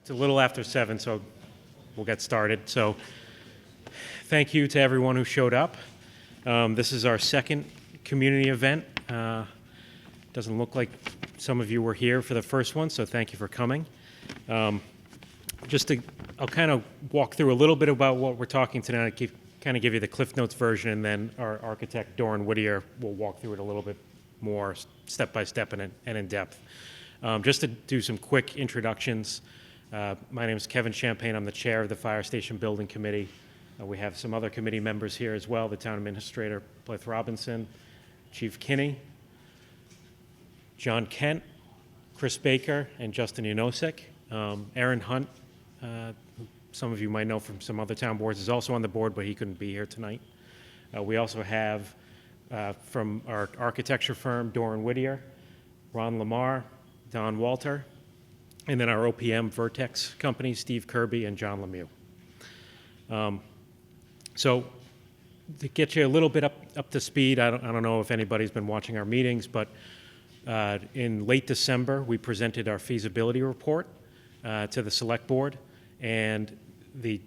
It's a little after 7, so we'll get started. So thank you to everyone who showed up. This is our second community event. Doesn't look like some of you were here for the first one, so thank you for coming. I'll kind of walk through a little bit about what we're talking tonight, kind of give you the Cliff Notes version, and then our architect, Doran Whittier, will walk through it a little bit more step by step and in depth. Just to do some quick introductions, my name is Kevin Champagne. I'm the chair of the Fire Station Building Committee. We have some other committee members here as well, the Town Administrator, Blythe Robinson, Chief Kinney, John Kent, Chris Baker, and Justin Unosik. Aaron Hunt, who some of you might know from some other town boards, is also on the board, but he couldn't be here tonight. We also have from our architecture firm, Doran Whittier, Ron Lamar, Don Walter, and then our OPM Vertex company, Steve Kirby and John Lemieux. So to get you a little bit up to speed, I don't know if anybody's been watching our meetings, but in late December, we presented our feasibility report to the select board, and the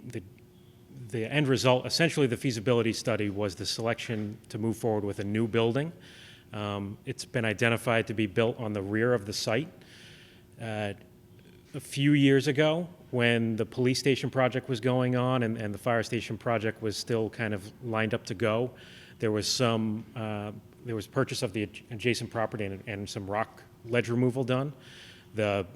end result, essentially the feasibility study, was the selection to move forward with a new building. It's been identified to be built on the rear of the site. A few years ago, when the police station project was going on and the fire station project was still kind of lined up to go, there was purchase of the adjacent property and some rock ledge removal done. The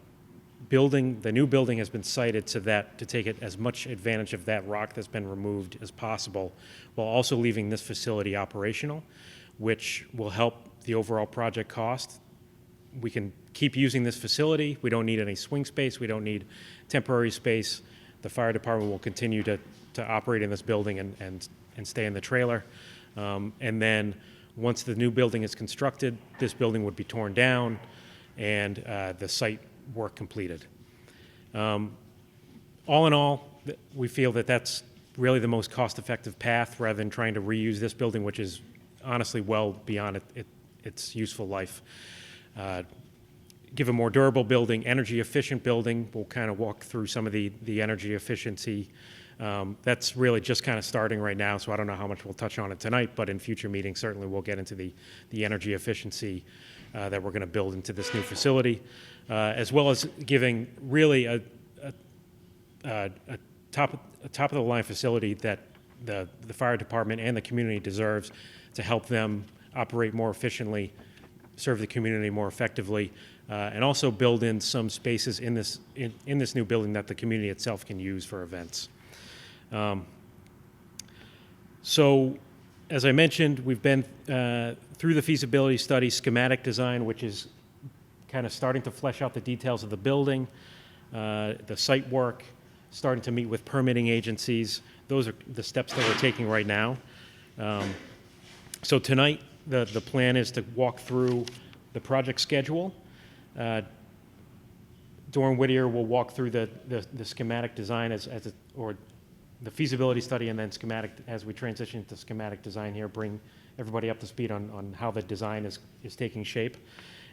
new building has been sited to take as much advantage of that rock that's been removed as possible, while also leaving this facility operational, which will help the overall project cost. We can keep using this facility. We don't need any swing space. We don't need temporary space. The fire department will continue to operate in this building and stay in the trailer. And then once the new building is constructed, this building would be torn down and the site work completed. All in all, we feel that that's really the most cost-effective path, rather than trying to reuse this building, which is honestly well beyond its useful life. Give a more durable building, energy-efficient building. We'll kind of walk through some of the energy efficiency. That's really just kind of starting right now, so I don't know how much we'll touch on it tonight, but in future meetings, certainly we'll get into the energy efficiency that we're going to build into this new facility, as well as giving really a top-of-the-line facility that the fire department and the community deserves to help them operate more efficiently, serve the community more effectively, and also build in some spaces in this new building that the community itself can use for events. So, as I mentioned, we've been through the feasibility study, schematic design, which is kind of starting to flesh out the details of the building, the site work, starting to meet with permitting agencies. Those are the steps that we're taking right now. So tonight, the plan is to walk through the project schedule. Doran Whittier will walk through the schematic design or the feasibility study, and then schematic as we transition to schematic design here, bring everybody up to speed on how the design is taking shape.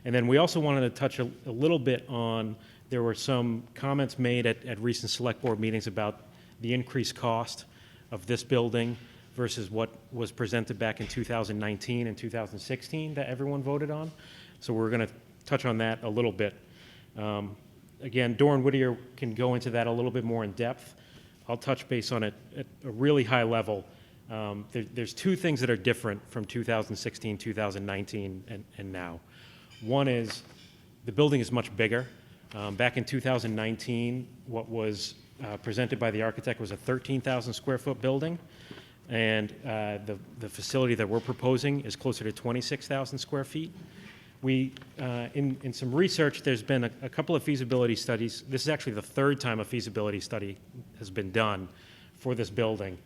And then we also wanted to touch a little bit on, there were some comments made at recent select board meetings about the increased cost of this building versus what was presented back in 2019 and 2016 that everyone voted on. So we're going to touch on that a little bit. Again, Doran Whittier can go into that a little bit more in depth. I'll touch base on it at a really high level. There's two things that are different from 2016, 2019, and now. One is the building is much bigger. Back in 2019, what was presented by the architect was a 13,000 square foot building, and the facility that we're proposing is closer to 26,000 square feet. We, in some research, there's been a couple of feasibility studies. This is actually the third time a feasibility study has been done for this building.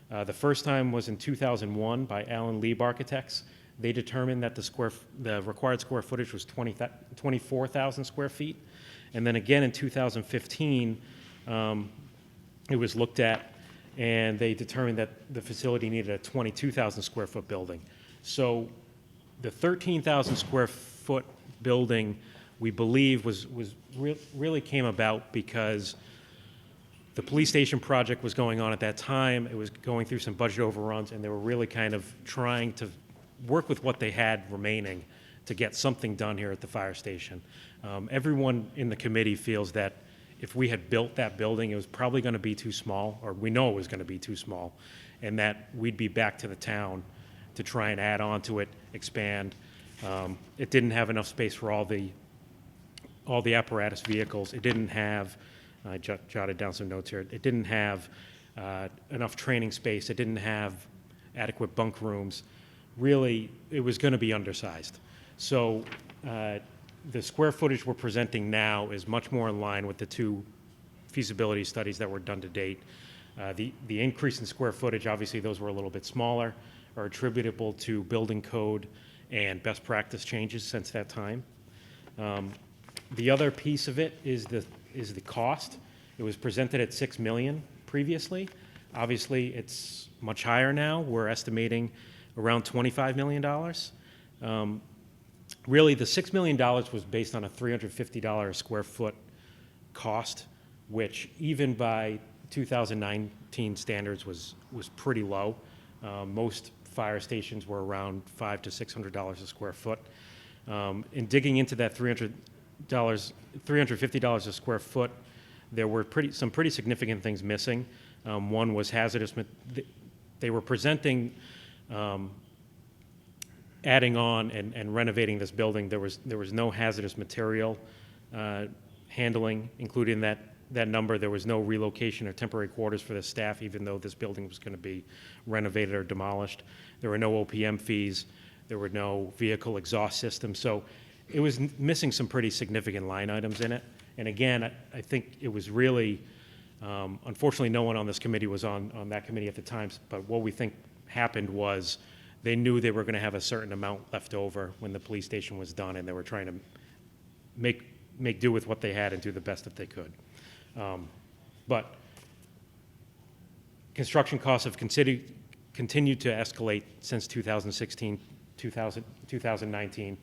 The first time was in 2001 by Allen Lieb Architects. They determined that the required square footage was 24,000 square feet. And then again in 2015, it was looked at, and they determined that the facility needed a 22,000 square foot building. So the 13,000 square foot building, we believe, really came about because The police station project was going on at that time. It was going through some budget overruns, and they were really kind of trying to work with what they had remaining to get something done here at the fire station. Everyone in the committee feels that if we had built that building, it was probably going to be too small, or we know it was going to be too small, and that we'd be back to the town to try and add on to it, expand. It didn't have enough space for all the apparatus vehicles. It didn't have, I jotted down some notes here, it didn't have enough training space. It didn't have adequate bunk rooms. Really, it was going to be undersized. So the square footage we're presenting now is much more in line with the two feasibility studies that were done to date. The increase in square footage, obviously those were a little bit smaller, are attributable to building code and best practice changes since that time. The other piece of it is the cost. It was presented at $6 million previously. Obviously, it's much higher now. We're estimating around $25 million. Really, the $6 million was based on a $350 a square foot cost, which even by 2019 standards was pretty low. Most fire stations were around $500 to $600 a square foot. In digging into that $350 a square foot, there were some pretty significant things missing. One was hazardous. They were presenting adding on and renovating this building. There was no hazardous material handling included in that number. There was no relocation or temporary quarters for the staff, even though this building was going to be renovated or demolished. There were no OPM fees. There were no vehicle exhaust systems. So it was missing some pretty significant line items in it. And again, I think it was really, unfortunately, no one on this committee was on that committee at the time, but what we think happened was they knew they were going to have a certain amount left over when the police station was done, and they were trying to make do with what they had and do the best that they could. But construction costs have continued to escalate since 2016, 2019.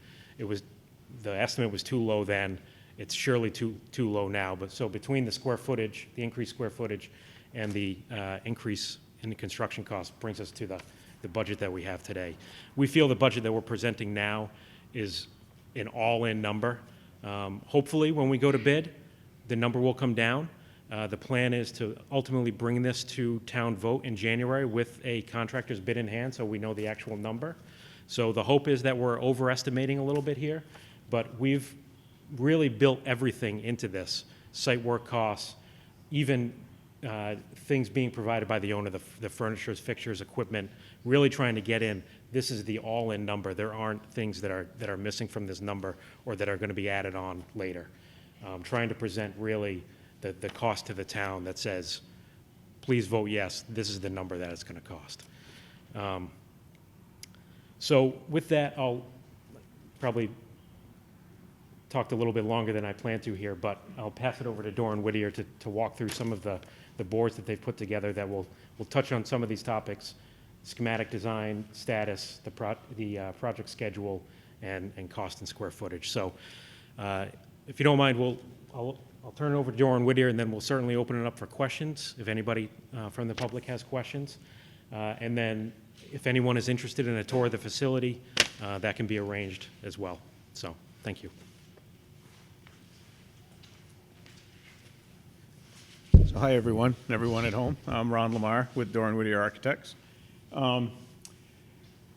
The estimate was too low then. It's surely too low now. But so between the square footage, the increased square footage, and the increase in the construction costs brings us to the budget that we have today. We feel the budget that we're presenting now is an all-in number. Hopefully, when we go to bid, the number will come down. The plan is to ultimately bring this to town vote in January with a contractor's bid in hand, so we know the actual number. So the hope is that we're overestimating a little bit here, but we've really built everything into this: site work costs, even things being provided by the owner, the furnitures, fixtures, equipment, really trying to get in. This is the all-in number. There aren't things that are missing from this number or that are going to be added on later. Trying to present really the cost to the town that says, please vote yes, this is the number that it's going to cost. So with that, I'll probably talked a little bit longer than I planned to here, but I'll pass it over to Doran Whittier to walk through some of the boards that they've put together that will touch on some of these topics: schematic design, status, the project schedule, and cost and square footage. So if you don't mind, I'll turn it over to Doran Whittier, and then we'll certainly open it up for questions if anybody from the public has questions. And then if anyone is interested in a tour of the facility, that can be arranged as well. So thank you. So hi, everyone at home. I'm Ron Lamar with Doran Whittier Architects. So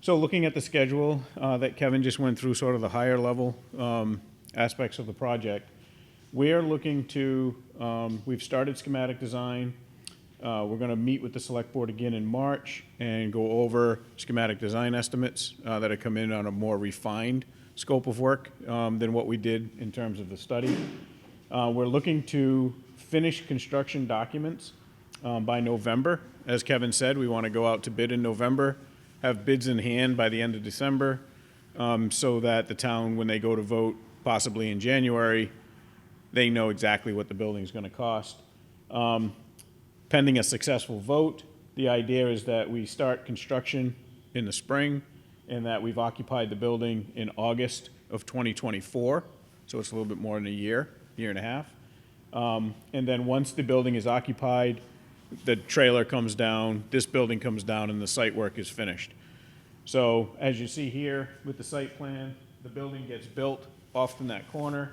looking at the schedule that Kevin just went through, sort of the higher level aspects of the project, we're looking to, we've started schematic design. We're going to meet with the select board again in March and go over schematic design estimates that have come in on a more refined scope of work than what we did in terms of the study. We're looking to finish construction documents by November. As Kevin said, we want to go out to bid in November, have bids in hand by the end of December, so that the town, when they go to vote, possibly in January, they know exactly what the building is going to cost. Pending a successful vote, the idea is that we start construction in the spring and that we've occupied the building in August of 2024, so it's a little bit more than a year and a half. And then once the building is occupied, the trailer comes down, this building comes down, and the site work is finished. So as you see here with the site plan, the building gets built off in that corner.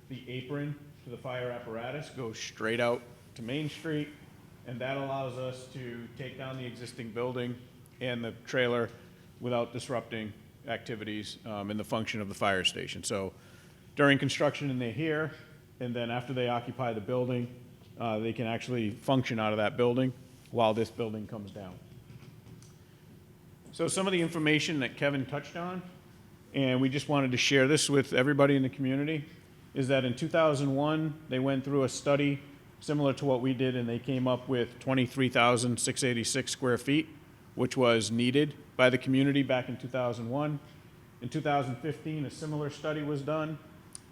The apron to the fire apparatus goes straight out to Main Street, and that allows us to take down the existing building and the trailer without disrupting activities in the function of the fire station. So during construction, and they're here, and then after they occupy the building, they can actually function out of that building while this building comes down. So some of the information that Kevin touched on, and we just wanted to share this with everybody in the community, is that in 2001, they went through a study similar to what we did, and they came up with 23,686 square feet, which was needed by the community back in 2001. In 2015, a similar study was done,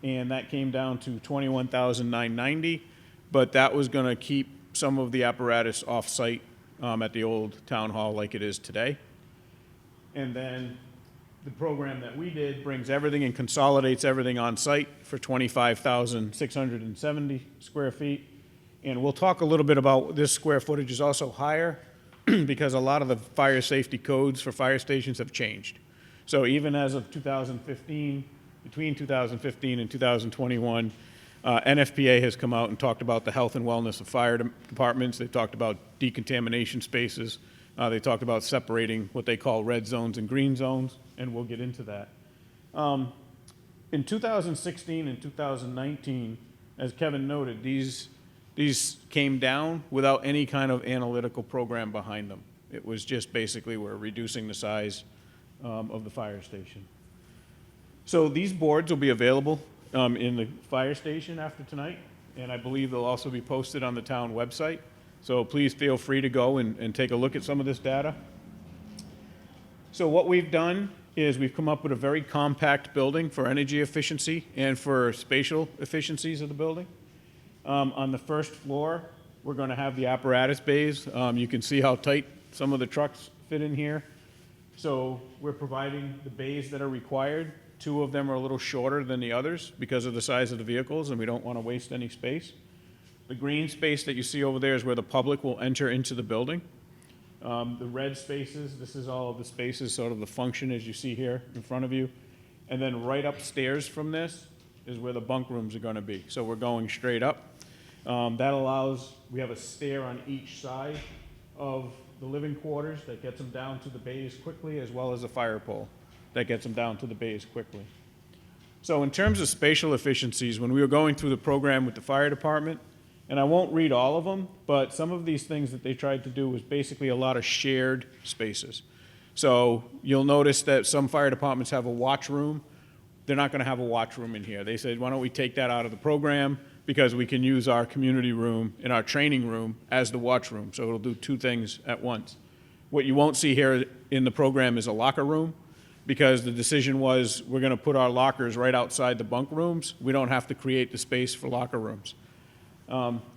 and that came down to 21,990, but that was going to keep some of the apparatus off-site at the old town hall like it is today. And then the program that we did brings everything and consolidates everything on site for 25,670 square feet. And we'll talk a little bit about this square footage is also higher because a lot of the fire safety codes for fire stations have changed. So even as of 2015, between 2015 and 2021, NFPA has come out and talked about the health and wellness of fire departments. They've talked about decontamination spaces. They talked about separating what they call red zones and green zones, and we'll get into that. In 2016 and 2019, as Kevin noted, these came down without any kind of analytical program behind them. It was just basically we're reducing the size of the fire station. So these boards will be available in the fire station after tonight, and I believe they'll also be posted on the town website. So please feel free to go and take a look at some of this data. So what we've done is we've come up with a very compact building for energy efficiency and for spatial efficiencies of the building. On the first floor, we're going to have the apparatus bays. You can see how tight some of the trucks fit in here. So we're providing the bays that are required. Two of them are a little shorter than the others because of the size of the vehicles, and we don't want to waste any space. The green space that you see over there is where the public will enter into the building. The red spaces, this is all of the spaces, sort of the function as you see here in front of you. And then right upstairs from this is where the bunk rooms are going to be. So we're going straight up. That allows, we have a stair on each side of the living quarters that gets them down to the bays quickly, as well as a fire pole that gets them down to the bays quickly. So in terms of spatial efficiencies, when we were going through the program with the fire department, and I won't read all of them, but some of these things that they tried to do was basically a lot of shared spaces. So you'll notice that some fire departments have a watch room. They're not going to have a watch room in here. They said, why don't we take that out of the program because we can use our community room and our training room as the watch room. So it'll do two things at once. What you won't see here in the program is a locker room because the decision was we're going to put our lockers right outside the bunk rooms. We don't have to create the space for locker rooms.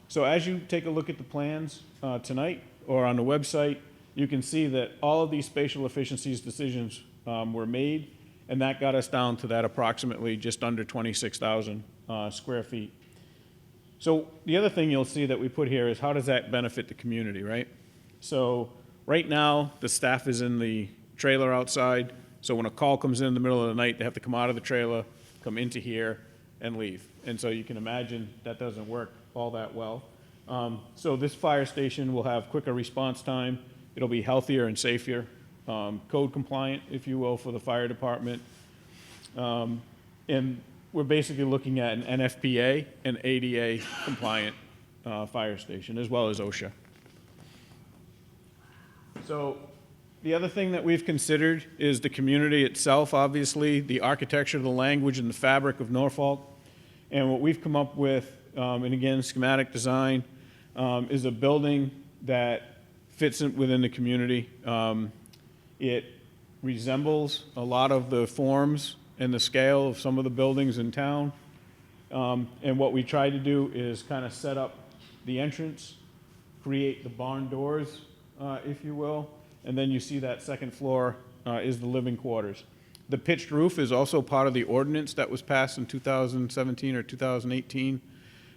So as you take a look at the plans tonight or on the website, you can see that all of these spatial efficiencies decisions were made, and that got us down to that approximately just under 26,000 square feet. So the other thing you'll see that we put here is how does that benefit the community, right? So right now, the staff is in the trailer outside, so when a call comes in the middle of the night, they have to come out of the trailer, come into here, and leave. And so you can imagine that doesn't work all that well. So this fire station will have quicker response time. It'll be healthier and safer, code compliant, if you will, for the fire department. And we're basically looking at an NFPA and ADA compliant fire station, as well as OSHA. So the other thing that we've considered is the community itself, obviously, the architecture, the language, and the fabric of Norfolk. And what we've come up with, and again, schematic design, is a building that fits within the community. It resembles a lot of the forms and the scale of some of the buildings in town. And what we tried to do is kind of set up the entrance, create the barn doors, if you will, and then you see that second floor is the living quarters. The pitched roof is also part of the ordinance that was passed in 2017 or 2018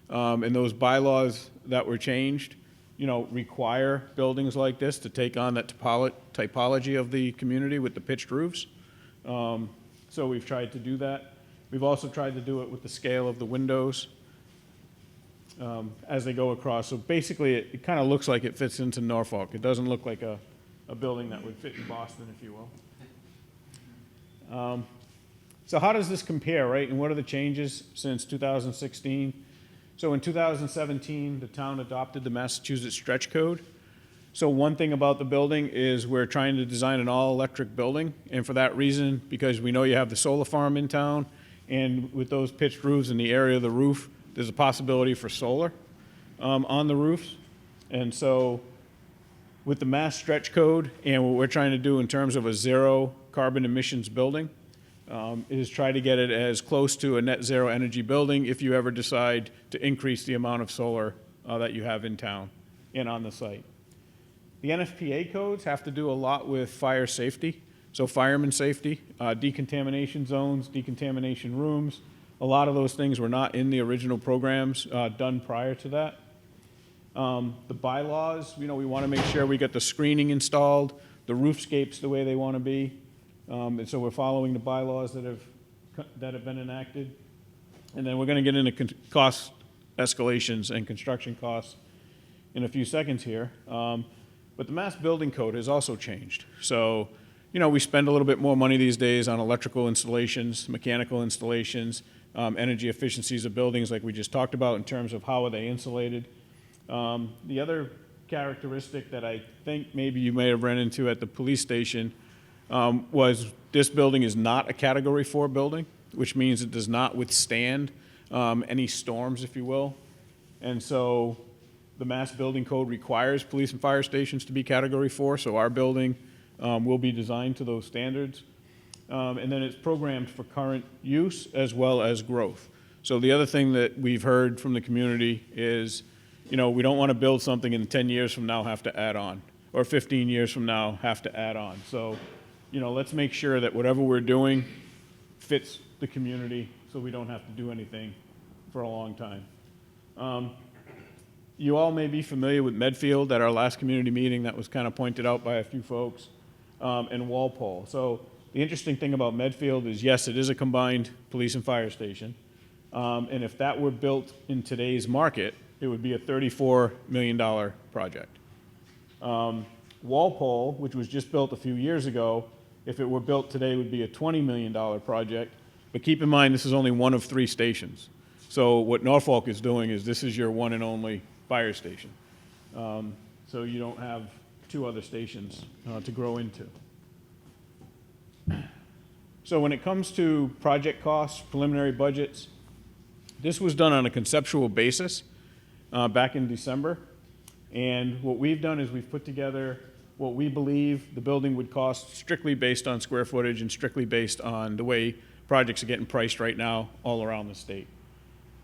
And those bylaws that were changed, require buildings like this to take on that typology of the community with the pitched roofs. So we've tried to do that. We've also tried to do it with the scale of the windows as they go across. So basically, it kind of looks like it fits into Norfolk. It doesn't look like a building that would fit in Boston, if you will. So how does this compare, right? And what are the changes since 2016? So in 2017, the town adopted the Massachusetts Stretch Code. So one thing about the building is we're trying to design an all-electric building. And for that reason, because we know you have the solar farm in town, and with those pitched roofs in the area of the roof, there's a possibility for solar on the roofs. And so with the Mass Stretch Code and what we're trying to do in terms of a zero carbon emissions building, is try to get it as close to a net zero energy building if you ever decide to increase the amount of solar that you have in town and on the site. The NFPA codes have to do a lot with fire safety, so fireman safety, decontamination zones, decontamination rooms. A lot of those things were not in the original programs done prior to that. The bylaws, we want to make sure we get the screening installed, the roofscapes the way they want to be. And so we're following the bylaws that have been enacted. And then we're going to get into cost escalations and construction costs in a few seconds here. But the Mass Building Code has also changed. So, we spend a little bit more money these days on electrical installations, mechanical installations, energy efficiencies of buildings like we just talked about in terms of how are they insulated. The other characteristic that I think maybe you may have run into at the police station was this building is not a Category 4 building, which means it does not withstand any storms, if you will. And so the Mass Building Code requires police and fire stations to be Category 4, so our building will be designed to those standards. And then it's programmed for current use as well as growth. So the other thing that we've heard from the community is, we don't want to build something and 10 years from now have to add on, or 15 years from now have to add on. So, let's make sure that whatever we're doing fits the community so we don't have to do anything for a long time. You all may be familiar with Medfield at our last community meeting that was kind of pointed out by a few folks, and Walpole. So the interesting thing about Medfield is, yes, it is a combined police and fire station. And if that were built in today's market, it would be a $34 million project. Walpole, which was just built a few years ago, if it were built today, would be a $20 million project. But keep in mind, this is only one of 3 stations. So what Norfolk is doing is this is your one and only fire station. So you don't have 2 other stations to grow into. So when it comes to project costs, preliminary budgets, this was done on a conceptual basis back in December. And what we've done is we've put together what we believe the building would cost strictly based on square footage and strictly based on the way projects are getting priced right now all around the state.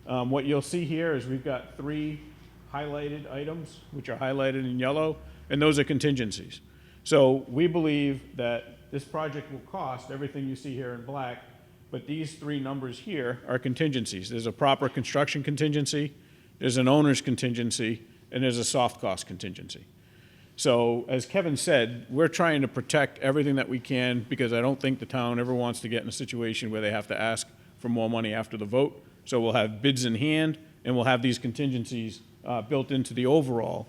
What you'll see here is we've got 3 highlighted items, which are highlighted in yellow, and those are contingencies. So we believe that this project will cost everything you see here in black, but these 3 numbers here are contingencies. There's a proper construction contingency, there's an owner's contingency, and there's a soft cost contingency. So as Kevin said, we're trying to protect everything that we can because I don't think the town ever wants to get in a situation where they have to ask for more money after the vote. So we'll have bids in hand, and we'll have these contingencies built into the overall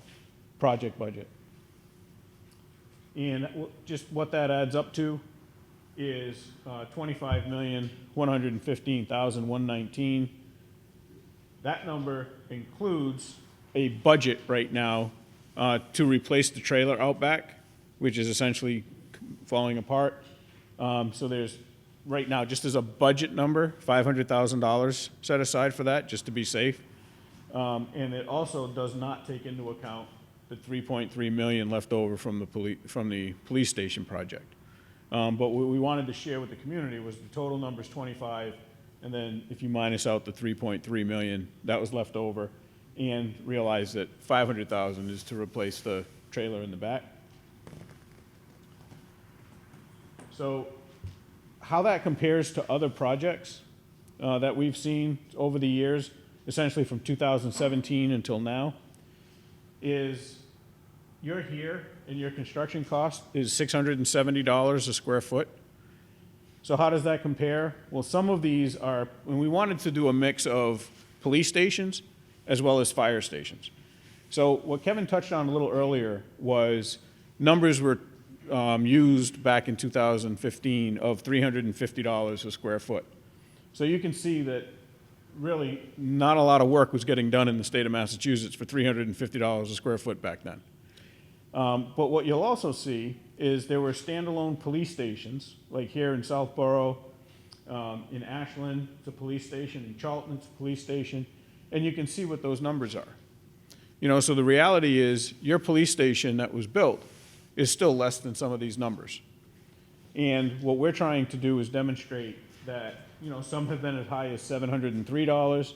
project budget. And just what that adds up to is $25,115,119. That number includes a budget right now to replace the trailer out back, which is essentially falling apart. So there's, right now, just as a budget number, $500,000 set aside for that, just to be safe. And it also does not take into account the $3.3 million left over from the police station project. But what we wanted to share with the community was the total number is 25, and then if you minus out the 3.3 million that was left over, and realize that 500,000 is to replace the trailer in the back. So how that compares to other projects that we've seen over the years, essentially from 2017 until now, is you're here and your construction cost is $670 a square foot. So how does that compare? Well, some of these are, when we wanted to do a mix of police stations as well as fire stations. So what Kevin touched on a little earlier was numbers were used back in 2015 of $350 a square foot. So you can see that really not a lot of work was getting done in the state of Massachusetts for $350 a square foot back then. But what you'll also see is there were standalone police stations, like here in Southborough, in Ashland, it's a police station, in Charlton, it's a police station, and you can see what those numbers are. You know, so the reality is your police station that was built is still less than some of these numbers. And what we're trying to do is demonstrate that, you know, some have been as high as $703,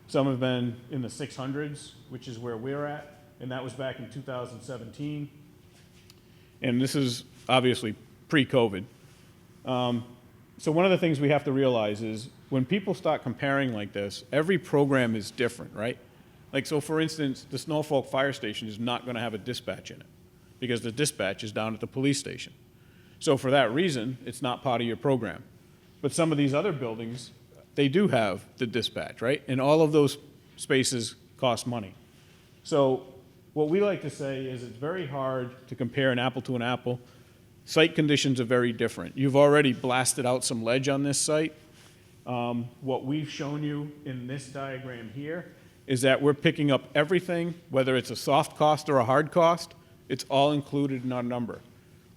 some have been in the 600s, which is where we're at, and that was back in 2017. And this is obviously pre-COVID. So one of the things we have to realize is when people start comparing like this, every program is different, right? Like, so for instance, the Norfolk Fire Station is not gonna have a dispatch in it because the dispatch is down at the police station. So for that reason, it's not part of your program. But some of these other buildings, they do have the dispatch, right? And all of those spaces cost money. So what we like to say is it's very hard to compare an apple to an apple. Site conditions are very different. You've already blasted out some ledge on this site. What we've shown you in this diagram here is that we're picking up everything, whether it's a soft cost or a hard cost, it's all included in our number.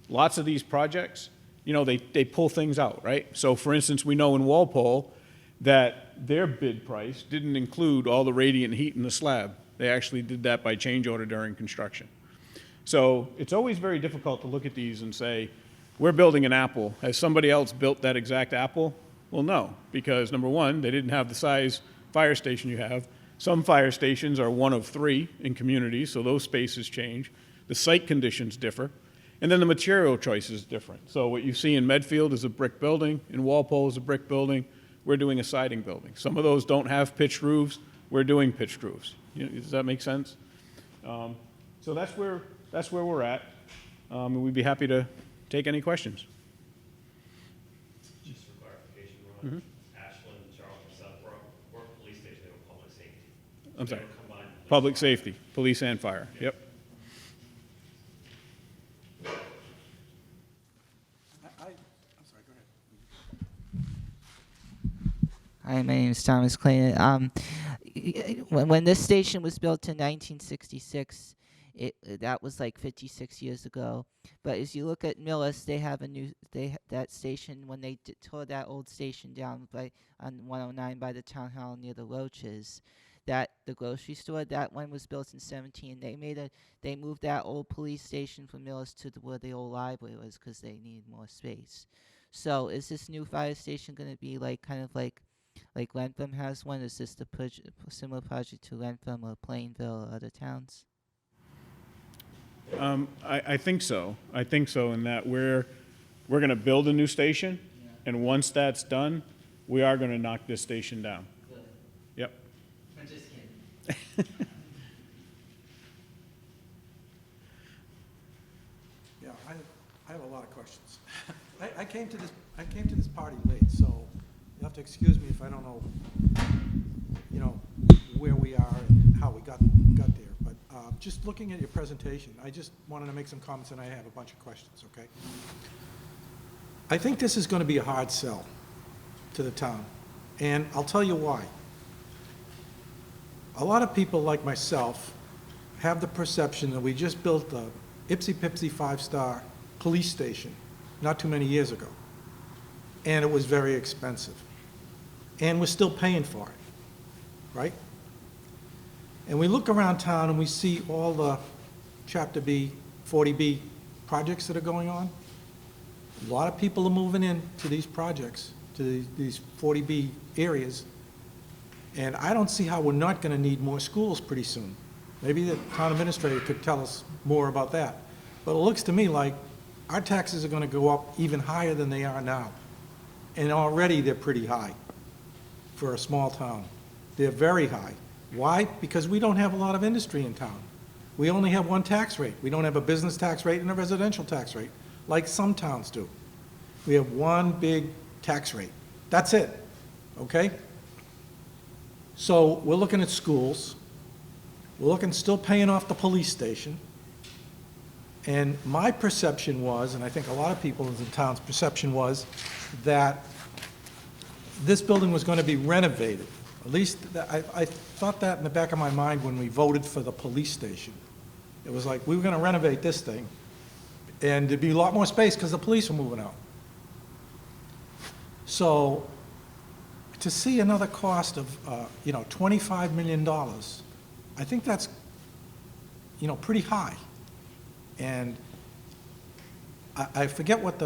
Lots of these projects, you know, they pull things out, right? So for instance, we know in Walpole that their bid price didn't include all the radiant heat in the slab. They actually did that by change order during construction. So it's always very difficult to look at these and say, we're building an apple. Has somebody else built that exact apple? Well, no, because number one, they didn't have the size fire station you have. Some fire stations are one of 3 in communities, so those spaces change. The site conditions differ. And then the material choice is different. So what you see in Medfield is a brick building, in Walpole is a brick building. We're doing a siding building. Some of those don't have pitched roofs. We're doing pitched roofs. You know, does that make sense? So that's where we're at. And we'd be happy to take any questions. Just for clarification, Ron, Ashland, Charlton, Southborough, or police station, they were public safety. I'm They sorry. were combined Public safety, police and fire. Yep. I'm sorry, go ahead. Hi, my name is Thomas Clayton. When this station was built in 1966, that was like 56 years ago. But as you look at Millis, they have a new that station when they tore that old station down on 109 by the town hall near the Roaches. That the grocery store, that one was built in 17. They moved that old police station from Millis to where the old library was because they needed more space. So is this new fire station going to be like kind of like Lentham has one? Is this the similar project to Lentham or Plainville or other towns? I think so. I think so in that we're going to build a new station, and once that's done, we are going to knock this station down. Good. Yep. I'm just kidding. Yeah, I have a lot of questions. I came to this party late, so you have to excuse me if I don't know, you know, where we are and how we got there. But just looking at your presentation, I just wanted to make some comments, and I have a bunch of questions, okay? I think this is going to be a hard sell to the town, and I'll tell you why. A lot of people like myself have the perception that we just built a ipsy-pipsy 5-star police station not too many years ago, and it was very expensive. And we're still paying for it, right? And we look around town and we see all the Chapter B, 40B projects that are going on. A lot of people are moving in to these projects, to these 40B areas, and I don't see how we're not going to need more schools pretty soon. Maybe the town administrator could tell us more about that. But it looks to me like our taxes are going to go up even higher than they are now. And already they're pretty high for a small town. They're very high. Why? Because we don't have a lot of industry in town. We only have one tax rate. We don't have a business tax rate and a residential tax rate, like some towns do. We have one big tax rate. That's it, okay? So we're looking at schools. We're looking, still paying off the police station. And my perception was, and I think a lot of people in the town's perception was, that this building was going to be renovated. At least, I thought that in the back of my mind when we voted for the police station. It was like, we were going to renovate this thing, and there'd be a lot more space because the police were moving out. So, to see another cost of, $25 million, I think that's, pretty high. And I forget what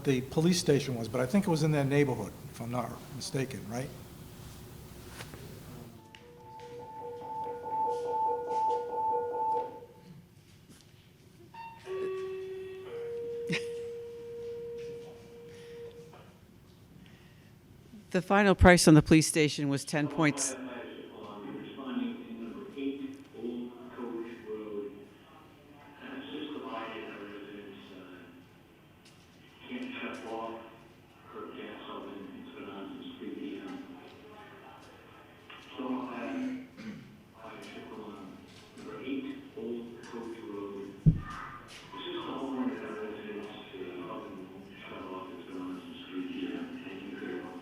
the police station was, but I think it was in their neighborhood, if I'm not mistaken, right? The final price on the police station was 10 points. Responding to number 8, Old Coach Road. It's just divided our residents, can't shut off, curb gas open, it's been on since 3 p.m. So, I should go on number 8, Old Coach Road. It's just a homeowner that our residents, up and shut off, it's been on since 3 p.m. Thank you very much.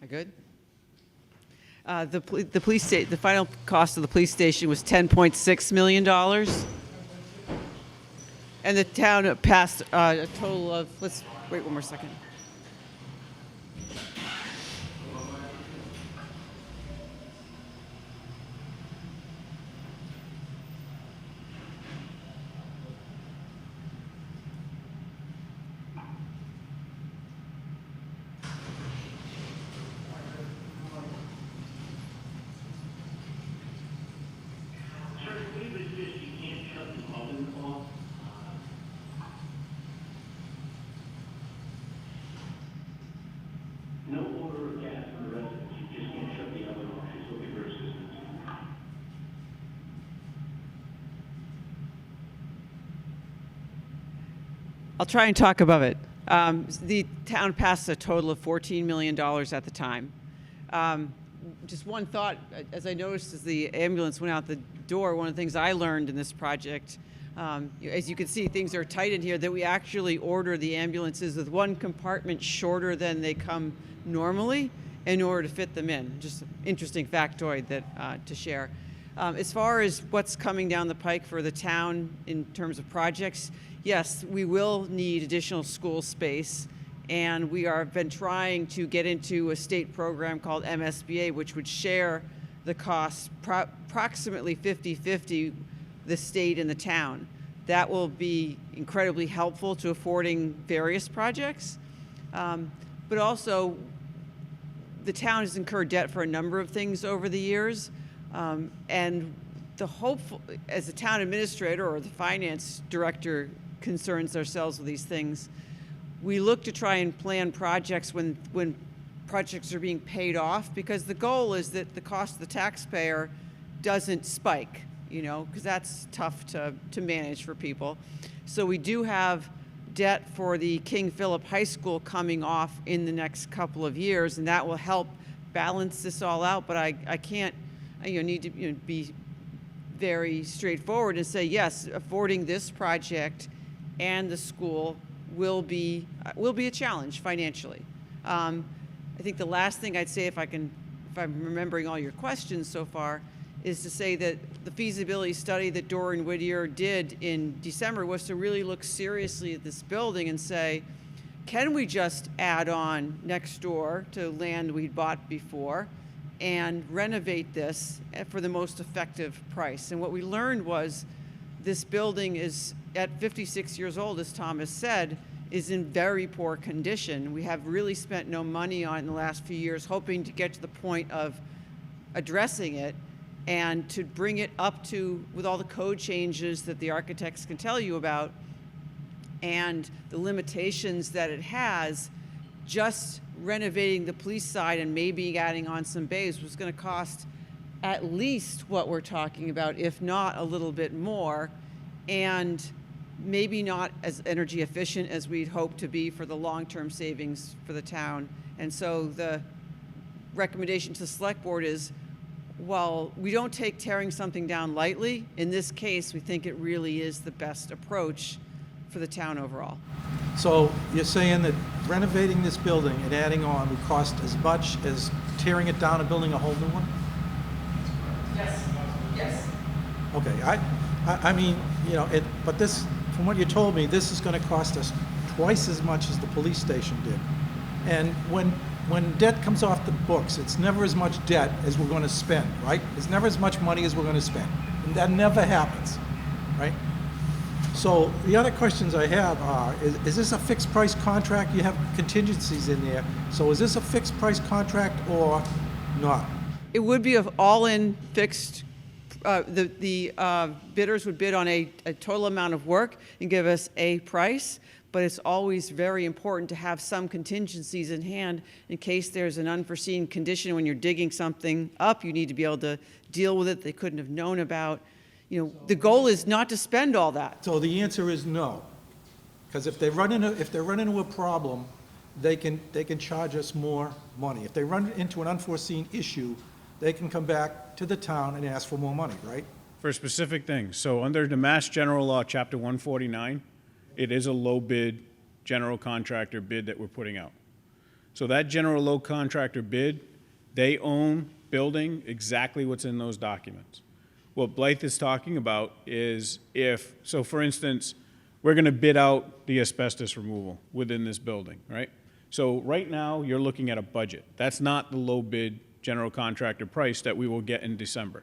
Good. The final cost of the police station was $10.6 million. And the town passed a total of, let's wait one more second. Sir, I believe it's just you can't shut the oven off. No order of gas from the residents, you just can't shut the oven off, she's looking for assistance. I'll try and talk above it. The town passed a total of $14 million at the time. Just one thought, as I noticed as the ambulance went out the door, one of the things I learned in this project, as you can see, things are tight in here, that we actually order the ambulances with one compartment shorter than they come normally in order to fit them in. Just an interesting factoid that to share. As far as what's coming down the pike for the town in terms of projects, yes, we will need additional school space, and we have been trying to get into a state program called MSBA, which would share the costs approximately 50-50, the state and the town. That will be incredibly helpful to affording various projects, but also the town has incurred debt for a number of things over the years, and the hopeful, as the town administrator or the finance director concerns ourselves with these things, we look to try and plan projects when projects are being paid off, because the goal is that the cost of the taxpayer doesn't spike, because that's tough to manage for people. So we do have debt for the King Philip High School coming off in the next couple of years, and that will help balance this all out. But I can't, need to be very straightforward and say, yes, affording this project and the school will be a challenge financially. I think the last thing I'd say, if I'm remembering all your questions so far, is to say that the feasibility study that Doran Whittier did in December was to really look seriously at this building and say, can we just add on next door to land we'd bought before and renovate this for the most effective price? And what we learned was this building is, at 56 years old, as Thomas said, is in very poor condition. We have really spent no money on it in the last few years, hoping to get to the point of addressing it and to bring it up to, with all the code changes that the architects can tell you about and the limitations that it has, just renovating the police side and maybe adding on some bays was going to cost at least what we're talking about, if not a little bit more, and maybe not as energy efficient as we'd hope to be for the long-term savings for the town. And so the recommendation to the select board is, while we don't take tearing something down lightly, in this case, we think it really is the best approach for the town overall. So you're saying that renovating this building and adding on would cost as much as tearing it down and building a whole new one? Yes, yes. Okay, I mean, you know, but this, from what you told me, this is gonna cost us twice as much as the police station did. And when debt comes off the books, it's never as much debt as we're gonna spend, right? It's never as much money as we're gonna spend. And that never happens, right? So the other questions I have are, is this a fixed price contract? You have contingencies in there. So is this a fixed price contract or not? It would be an all-in fixed, the bidders would bid on a total amount of work and give us a price, but it's always very important to have some contingencies in hand in case there's an unforeseen condition when you're digging something up. You need to be able to deal with it they couldn't have known about. You know, the goal is not to spend all that. So the answer is no. Because if they run into a problem, they can charge us more money. If they run into an unforeseen issue, they can come back to the town and ask for more money, right? For specific things. So under the Mass General Law, Chapter 149, it is a low bid general contractor bid that we're putting out. So that general low contractor bid, they own building exactly what's in those documents. What Blythe is talking about is so for instance, we're gonna bid out the asbestos removal within this building, right? So right now, you're looking at a budget. That's not the low bid general contractor price that we will get in December.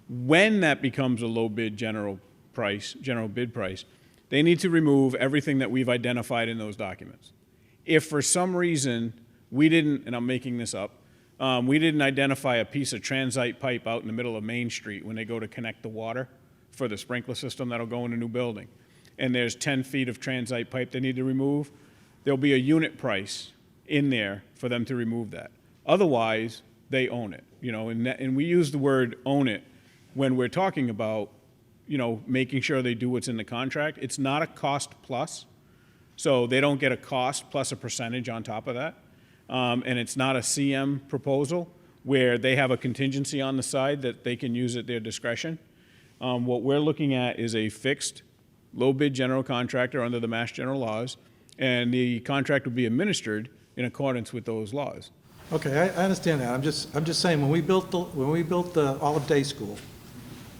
When that becomes a low bid general bid price, they need to remove everything that we've identified in those documents. If for some reason we didn't, and I'm making this up, we didn't identify a piece of transite pipe out in the middle of Main Street when they go to connect the water for the sprinkler system that'll go in a new building, and there's 10 feet of transite pipe they need to remove, there'll be a unit price in there for them to remove that. Otherwise, they own it, you know, and we use the word own it when we're talking about, you know, making sure they do what's in the contract. It's not a cost plus, so they don't get a cost plus a percentage on top of that. And it's not a CM proposal where they have a contingency on the side that they can use at their discretion. What we're looking at is a fixed low bid general contractor under the Mass General laws, and the contract would be administered in accordance with those laws. Okay, I understand that. I'm just saying, when we built the Olive Day School,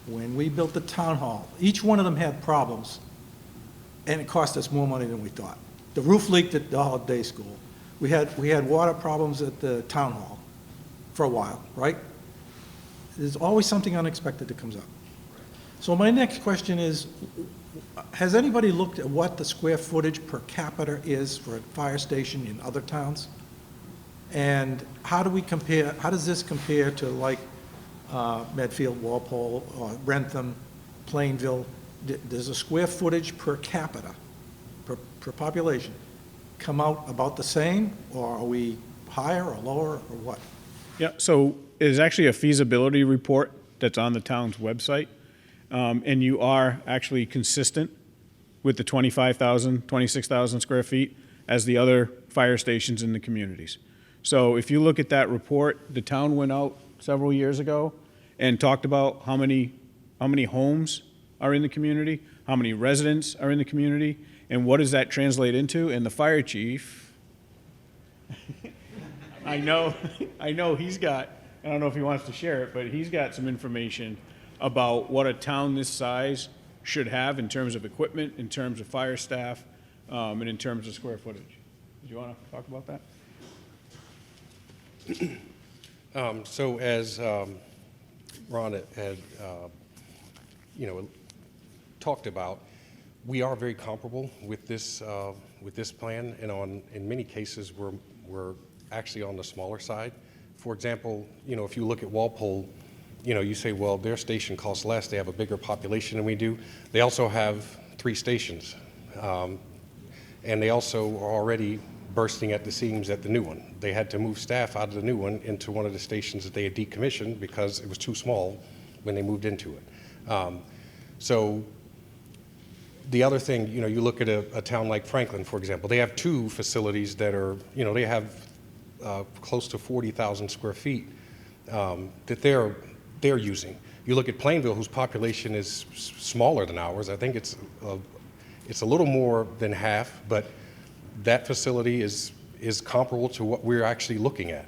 when we built the town hall, each one of them had problems, and it cost us more money than we thought. The roof leaked at the Olive Day School. We had water problems at the town hall for a while, right? There's always something unexpected that comes up. So my next question is, has anybody looked at what the square footage per capita is for a fire station in other towns? And how does this compare to like Medfield, Walpole, or Rentham, Plainville? Does a square footage per capita, per population, come out about the same, or are we higher or lower, or what? Yeah, so there's actually a feasibility report that's on the town's website, and you are actually consistent with the 25,000, 26,000 square feet as the other fire stations in the communities. So if you look at that report, the town went out several years ago and talked about how many homes are in the community, how many residents are in the community, and what does that translate into? And the fire chief, I know he's got, I don't know if he wants to share it, but he's got some information about what a town this size should have in terms of equipment, in terms of fire staff, and in terms of square footage. Do you want to talk about that? So as Ron had, talked about, we are very comparable with this plan, and in many cases we're actually on the smaller side. For example, if you look at Walpole, you say, well, their station costs less; they have a bigger population than we do. They also have 3 stations, and they also are already bursting at the seams at the new one. They had to move staff out of the new one into one of the stations that they had decommissioned because it was too small when they moved into it. So the other thing, you look at a town like Franklin, for example, they have two facilities that are, they have close to 40,000 square feet that they're using. You look at Plainville, whose population is smaller than ours. I think it's a little more than half, but that facility is comparable to what we're actually looking at.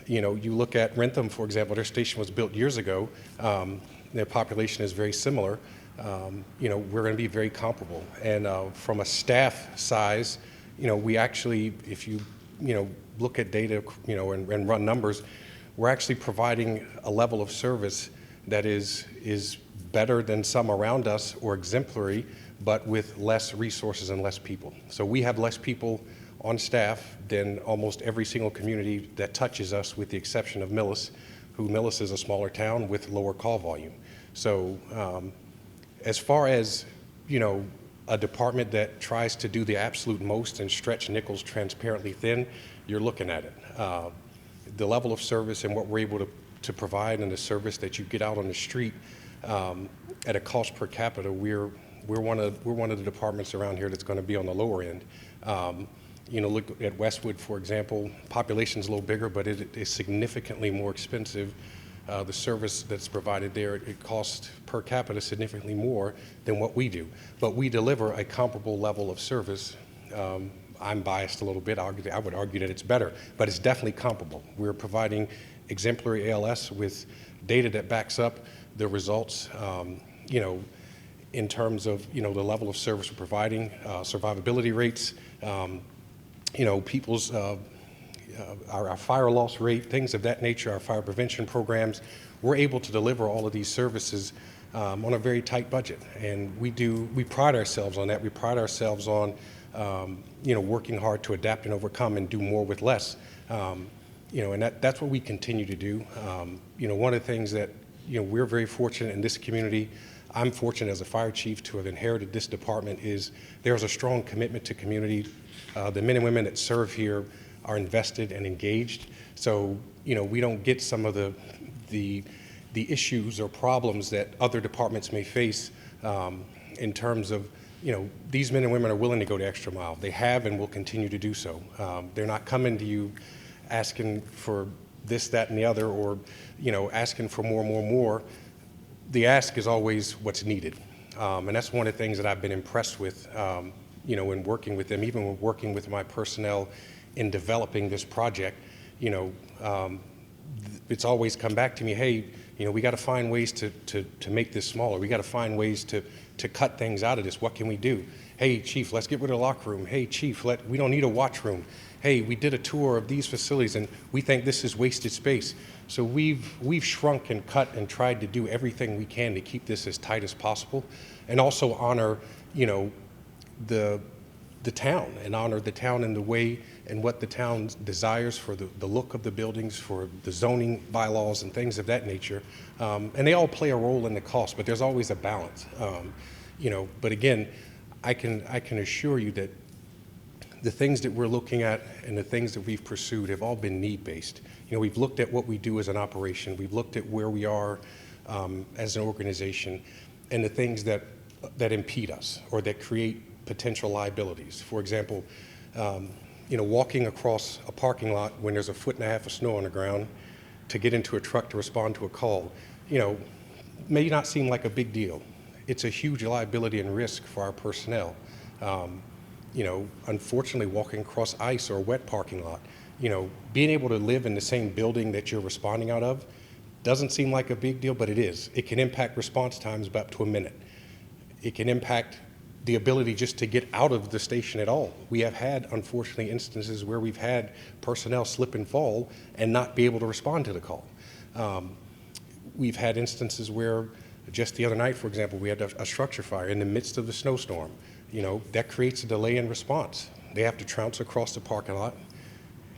You look at Rentham, for example, their station was built years ago. Their population is very similar. We're going to be very comparable. And from a staff size, we actually, if you, look at data, and run numbers, we're actually providing a level of service that is better than some around us or exemplary, but with less resources and less people. So we have less people on staff than almost every single community that touches us, with the exception of Millis, Millis is a smaller town with lower call volume. So as far as, a department that tries to do the absolute most and stretch nickels transparently thin, you're looking at it. The level of service and what we're able to provide, and the service that you get out on the street at a cost per capita, we're one of the departments around here that's going to be on the lower end. Look at Westwood, for example. Population's a little bigger, but it is significantly more expensive. The service that's provided there, it costs per capita significantly more than what we do. But we deliver a comparable level of service. I'm biased a little bit. I would argue that it's better, but it's definitely comparable. We're providing exemplary ALS with data that backs up the results, in terms of, the level of service we're providing, survivability rates, people's, our fire loss rate, things of that nature, our fire prevention programs. We're able to deliver all of these services on a very tight budget. And we pride ourselves on that. We pride ourselves on, working hard to adapt and overcome and do more with less. And that's what we continue to do. One of the things that, we're very fortunate in this community, I'm fortunate as a fire chief to have inherited this department, is there's a strong commitment to community. The men and women that serve here are invested and engaged. So, we don't get some of the issues or problems that other departments may face in terms of, these men and women are willing to go the extra mile. They have and will continue to do so. They're not coming to you asking for this, that, and the other, or, asking for more. The ask is always what's needed. And that's one of the things that I've been impressed with, in working with them, even when working with my personnel in developing this project. It's always come back to me, hey, we got to find ways to make this smaller. We got to find ways to cut things out of this. What can we do? Hey, chief, let's get rid of the locker room. Hey, chief, we don't need a watch room. Hey, we did a tour of these facilities and we think this is wasted space. So we've shrunk and cut and tried to do everything we can to keep this as tight as possible, and also honor, the town, and honor the town in the way and what the town desires for the look of the buildings, for the zoning bylaws and things of that nature. And they all play a role in the cost, but there's always a balance. But again, I can assure you that the things that we're looking at and the things that we've pursued have all been need-based. We've looked at what we do as an operation. We've looked at where we are as an organization, and the things that impede us or that create potential liabilities. For example, walking across a parking lot when there's 1.5 feet of snow on the ground to get into a truck to respond to a call, may not seem like a big deal. It's a huge liability and risk for our personnel. Unfortunately, walking across ice or a wet parking lot, being able to live in the same building that you're responding out of doesn't seem like a big deal, but it is. It can impact response times by up to a minute. It can impact the ability just to get out of the station at all. We have had, unfortunately, instances where we've had personnel slip and fall and not be able to respond to the call. We've had instances where, just the other night, for example, we had a structure fire in the midst of the snowstorm. That creates a delay in response. They have to trounce across the parking lot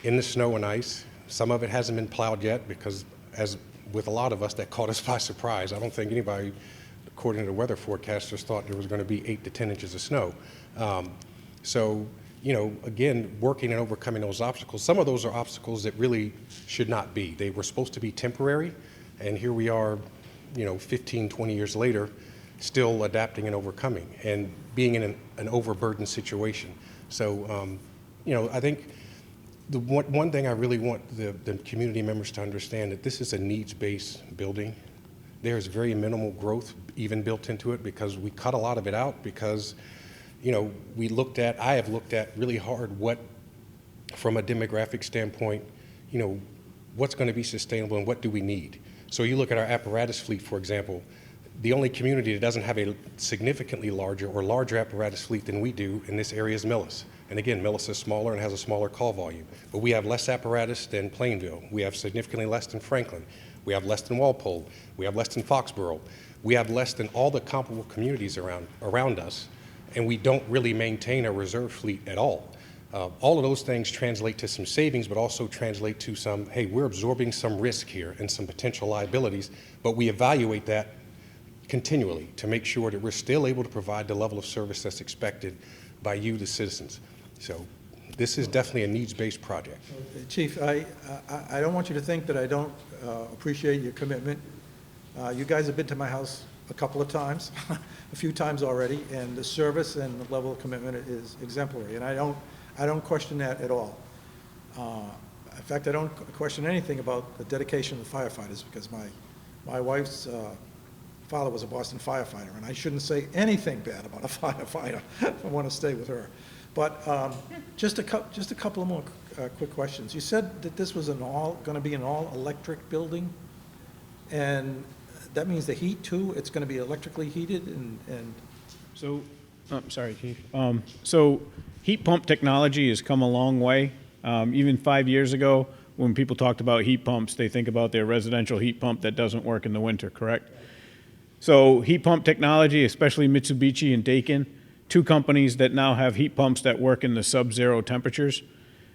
in the snow and ice. Some of it hasn't been plowed yet because, as with a lot of us, that caught us by surprise. I don't think anybody, according to the weather forecasters, thought there was going to be 8 to 10 inches of snow. So, again, working and overcoming those obstacles. Some of those are obstacles that really should not be. They were supposed to be temporary, and here we are, 15, 20 years later, still adapting and overcoming and being in an overburdened situation. So, I think the one thing I really want the community members to understand, that this is a needs-based building. There's very minimal growth even built into it, because we cut a lot of it out because, I have looked at really hard from a demographic standpoint, what's going to be sustainable and what do we need. So you look at our apparatus fleet, for example. The only community that doesn't have a significantly larger apparatus fleet than we do in this area is Millis. And again, Millis is smaller and has a smaller call volume. But we have less apparatus than Plainville. We have significantly less than Franklin. We have less than Walpole. We have less than Foxborough. We have less than all the comparable communities around us. And we don't really maintain a reserve fleet at all. All of those things translate to some savings, but also translate to some, hey, we're absorbing some risk here and some potential liabilities, but we evaluate that continually to make sure that we're still able to provide the level of service that's expected by you, the citizens. So this is definitely a needs-based project. Chief, I don't want you to think that I don't appreciate your commitment. You guys have been to my house a couple of times, a few times already, and the service and the level of commitment is exemplary, and I don't question that at all. In fact, I don't question anything about the dedication of the firefighters, because my wife's father was a Boston firefighter, and I shouldn't say anything bad about a firefighter if I want to stay with her. But just a couple of more quick questions. You said that this was going to be an all-electric building, and that means the heat too. It's going to be electrically heated, and So, sorry, Chief. So heat pump technology has come a long way. Even 5 years ago, when people talked about heat pumps, they think about their residential heat pump that doesn't work in the winter, correct? So heat pump technology, especially Mitsubishi and Daikin, two companies that now have heat pumps that work in the sub-zero temperatures,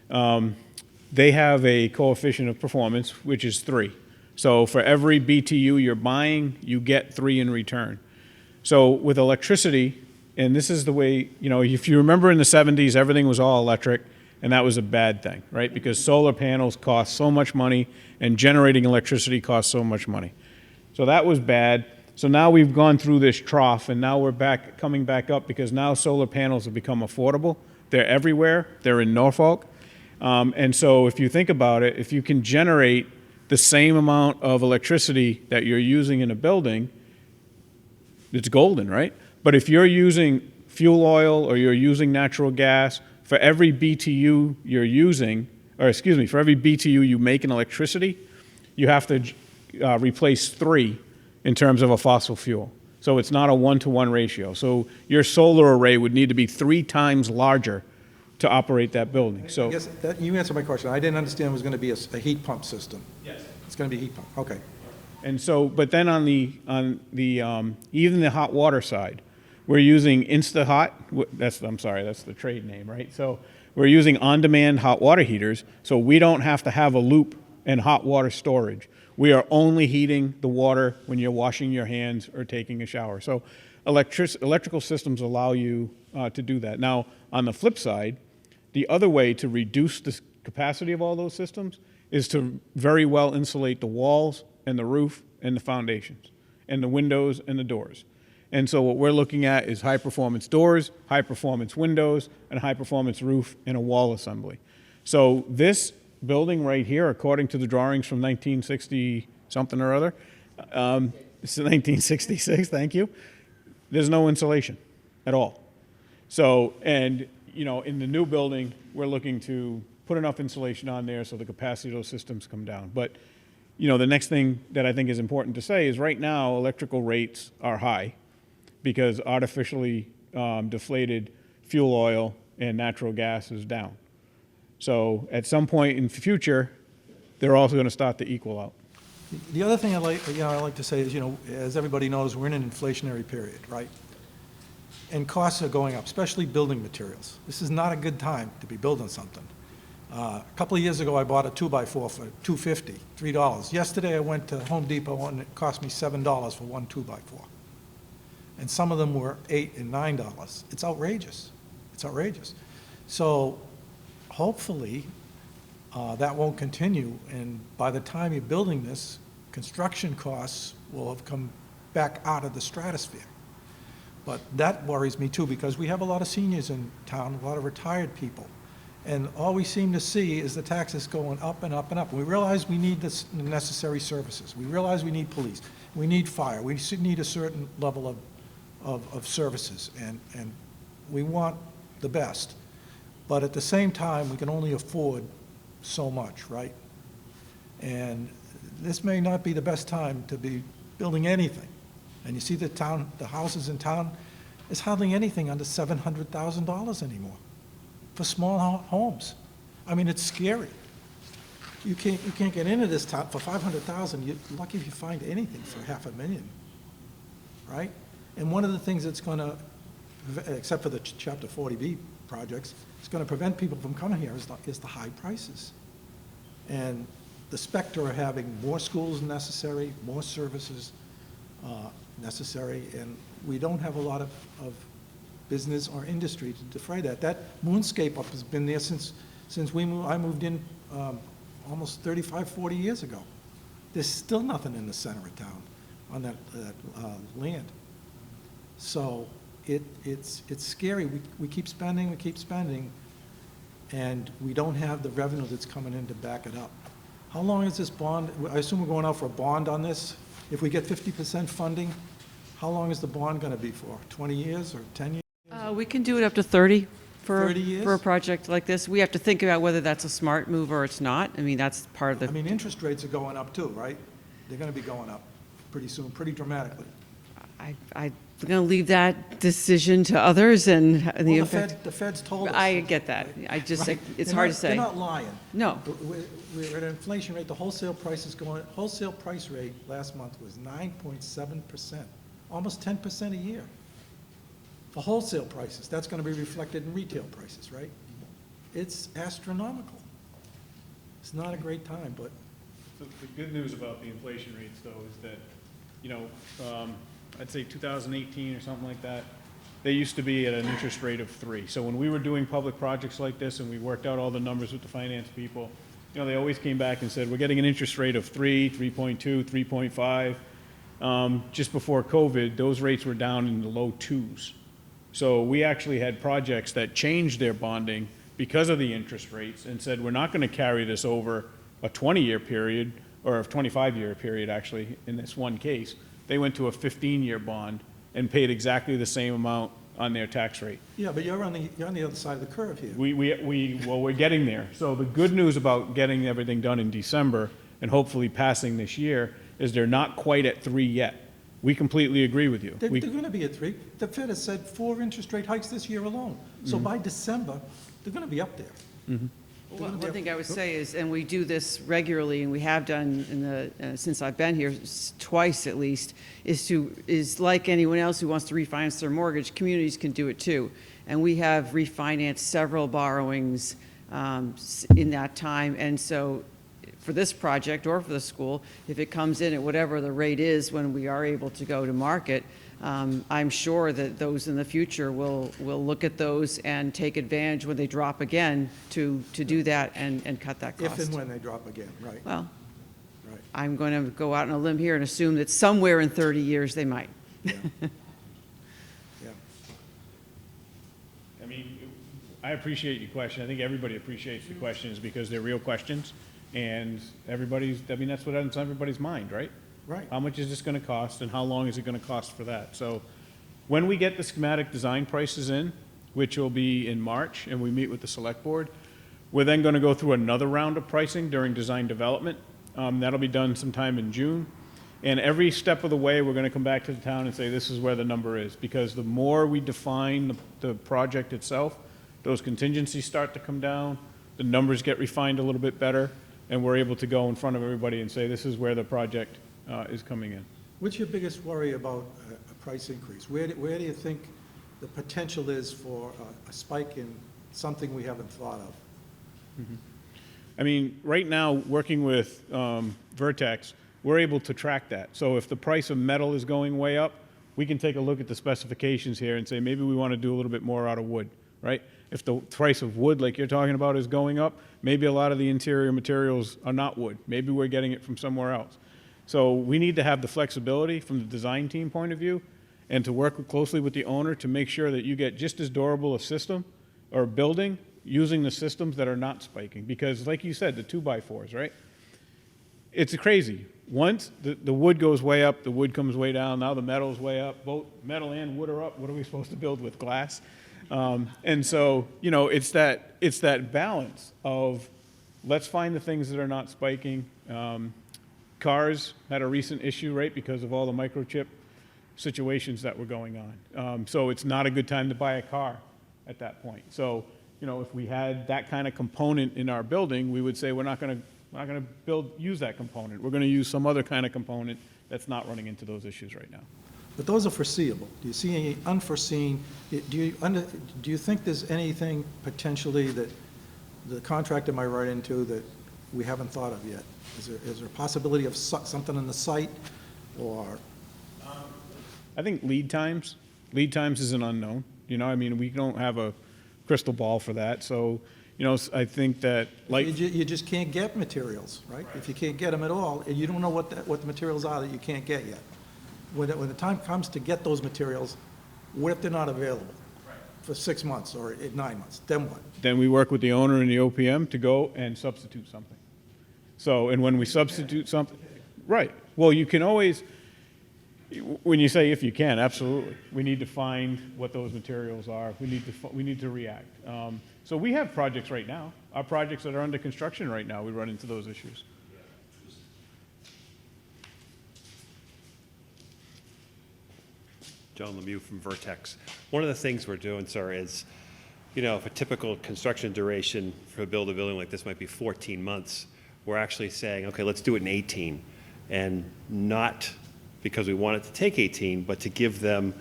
they have a coefficient of performance, which is 3. So for every BTU you're buying, you get 3 in return. So with electricity, and this is the way, if you remember in the 70s, everything was all electric, and that was a bad thing, right? Because solar panels cost so much money, and generating electricity costs so much money. So that was bad. So now we've gone through this trough, and now we're coming back up, because now solar panels have become affordable. They're everywhere. They're in Norfolk. And so if you think about it, if you can generate the same amount of electricity that you're using in a building, it's golden, right? But if you're using fuel oil or you're using natural gas, for every BTU you're using, for every BTU you make in electricity, you have to replace 3 in terms of a fossil fuel. So it's not a 1-to-1 ratio. So your solar array would need to be 3 times larger to operate that building. So I guess you answered my question. I didn't understand it was going to be a heat pump system. Yes. It's going to be a heat pump. Okay. And so, but then on the even the hot water side, we're using InstaHot. That's the trade name, right? So we're using on-demand hot water heaters, so we don't have to have a loop and hot water storage. We are only heating the water when you're washing your hands or taking a shower. So electrical systems allow you to do that. Now, on the flip side, the other way to reduce the capacity of all those systems is to very well insulate the walls and the roof and the foundations and the windows and the doors. And so what we're looking at is high-performance doors, high-performance windows, and high-performance roof and a wall assembly. So this building right here, according to the drawings from 1960-something or other, it's 1966, thank you, there's no insulation at all. So, and, in the new building, we're looking to put enough insulation on there so the capacity of those systems come down. But, the next thing that I think is important to say is right now, electrical rates are high because artificially deflated fuel oil and natural gas is down. So at some point in the future, they're also going to start to equal out. The other thing I like to say is, as everybody knows, we're in an inflationary period, right? And costs are going up, especially building materials. This is not a good time to be building something. A couple of years ago, I bought a 2x4 for $2.50, $3. Yesterday, I went to Home Depot and it cost me $7 for one 2x4. And some of them were $8 and $9. It's outrageous. It's outrageous. So hopefully, that won't continue, and by the time you're building this, construction costs will have come back out of the stratosphere. But that worries me too, because we have a lot of seniors in town, a lot of retired people. And all we seem to see is the taxes going up and up and up. We realize we need the necessary services. We realize we need police. We need fire. We need a certain level of services, and we want the best. But at the same time, we can only afford so much, right? And this may not be the best time to be building anything. And you see the houses in town, it's hardly anything under $700,000 anymore for small homes. I mean, it's scary. You can't get into this town for $500,000. You're lucky if you find anything for $500,000, right? And one of the things that's going to, except for the Chapter 40B projects, it's going to prevent people from coming here is the high prices. And the specter of having more schools necessary, more services necessary, and we don't have a lot of business or industry to defray that. That moonscape up has been there since I moved in almost 35, 40 years ago. There's still nothing in the center of town on that land. So it's scary. We keep spending, and we don't have the revenue that's coming in to back it up. How long is this bond? I assume we're going out for a bond on this. If we get 50% funding, how long is the bond going to be for? 20 years or 10 years? We can do it up to 30 for 30 years? for a project like this. We have to think about whether that's a smart move or it's not. I mean, that's part of the. I mean, interest rates are going up too, right? They're going to be going up pretty soon, pretty dramatically. I'm going to leave that decision to others and the Well, effect. the Fed's told us. I get that. I just, Right. it's They're hard not- to say. They're not lying. No. We're at an inflation rate, the wholesale price rate last month was 9.7%, almost 10% a year. For wholesale prices, that's going to be reflected in retail prices, right? It's astronomical. It's not a great time, but So the good news about the inflation rates, though, is that, you know, I'd say 2018 or something like that, they used to be at an interest rate of 3. So when we were doing public projects like this and we worked out all the numbers with the finance people, you know, they always came back and said, we're getting an interest rate of 3, 3.2, 3.5. Just before COVID, those rates were down in the low 2s. So we actually had projects that changed their bonding because of the interest rates and said, we're not going to carry this over a 20-year period, or a 25-year period, actually, in this one case. They went to a 15-year bond and paid exactly the same amount on their tax rate. yeah, but you're on the other side of the curve here. Well, we're getting there. So the good news about getting everything done in December and hopefully passing this year is they're not quite at 3 yet. We completely agree with you. They're going to be at 3. The Fed has said 4 interest rate hikes this year alone. So by December, they're going to be up there. One thing I would say is, and we do this regularly, and we have done in the since I've been here twice at least, is like anyone else who wants to refinance their mortgage, communities can do it too. And we have refinanced several borrowings in that time, and so for this project or for the school, if it comes in at whatever the rate is when we are able to go to market, I'm sure that those in the future will look at those and take advantage when they drop again to do that and cut that cost. If and when they drop again, right, Well, right. I'm going to go out on a limb here and assume that somewhere in 30 years they might. Yeah. I mean, I appreciate your question. I think everybody appreciates the questions because they're real questions. And that's what's on everybody's mind, right? Right. How much is this gonna cost and how long is it gonna cost for that? So when we get the schematic design prices in, which will be in March, and we meet with the select board, we're then gonna go through another round of pricing during design development. That'll be done sometime in June. And every step of the way, we're gonna come back to the town and say, this is where the number is. Because the more we define the project itself, those contingencies start to come down, the numbers get refined a little bit better, and we're able to go in front of everybody and say, this is where the project is coming in. What's your biggest worry about a price increase? Where do you think the potential is for a spike in something we haven't thought of? I mean, right now, working with Vertex, we're able to track that. So if the price of metal is going way up, we can take a look at the specifications here and say, maybe we want to do a little bit more out of wood, right? If the price of wood, like you're talking about, is going up, maybe a lot of the interior materials are not wood. Maybe we're getting it from somewhere else. So we need to have the flexibility from the design team point of view and to work closely with the owner to make sure that you get just as durable a system or a building using the systems that are not spiking. Because like you said, the 2x4s, right? It's crazy. Once the wood goes way up, the wood comes way down, now the metal's way up. Both metal and wood are up. What are we supposed to build with glass? And so, you know, it's that balance of let's find the things that are not spiking. Cars had a recent issue, right, because of all the microchip situations that were going on. So it's not a good time to buy a car at that point. So, you know, if we had that kind of component in our building, we would say we're not going to use that component. We're going to use some other kind of component that's not running into those issues right now. But those are foreseeable. Do you see any unforeseen, do you think there's anything potentially that the contractor might run into that we haven't thought of yet? Is there a possibility of something on the site, or? I think lead times is an unknown. You know, I mean, we don't have a crystal ball for that. So, you know, I think that like You just can't get materials, right? If you can't get them at all, and you don't know what the materials are that you can't get yet. When the time comes to get those materials, what if they're not available for 6 months or 9 months? Then what? then we work with the owner and the OPM to go and substitute something. So, and when we substitute something, right, well, you can always, when you say if you can, absolutely. We need to find what those materials are. We need to react. So we have projects right now. Our projects that are under construction right now, we run into those issues. John Lemieux from Vertex. One of the things we're doing, sir, is, you know, if a typical construction duration for build a building like this might be 14 months, we're actually saying, okay, let's do it in 18. And not because we want it to take 18, but to give them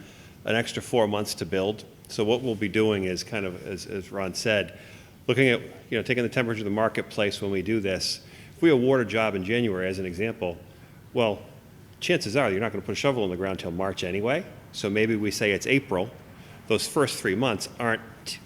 an extra 4 months to build. So what we'll be doing is kind of, as Ron said, looking at, you know, taking the temperature of the marketplace when we do this. If we award a job in January, as an example, well, chances are you're not going to put a shovel in the ground until March anyway. So maybe we say it's April. Those first 3 months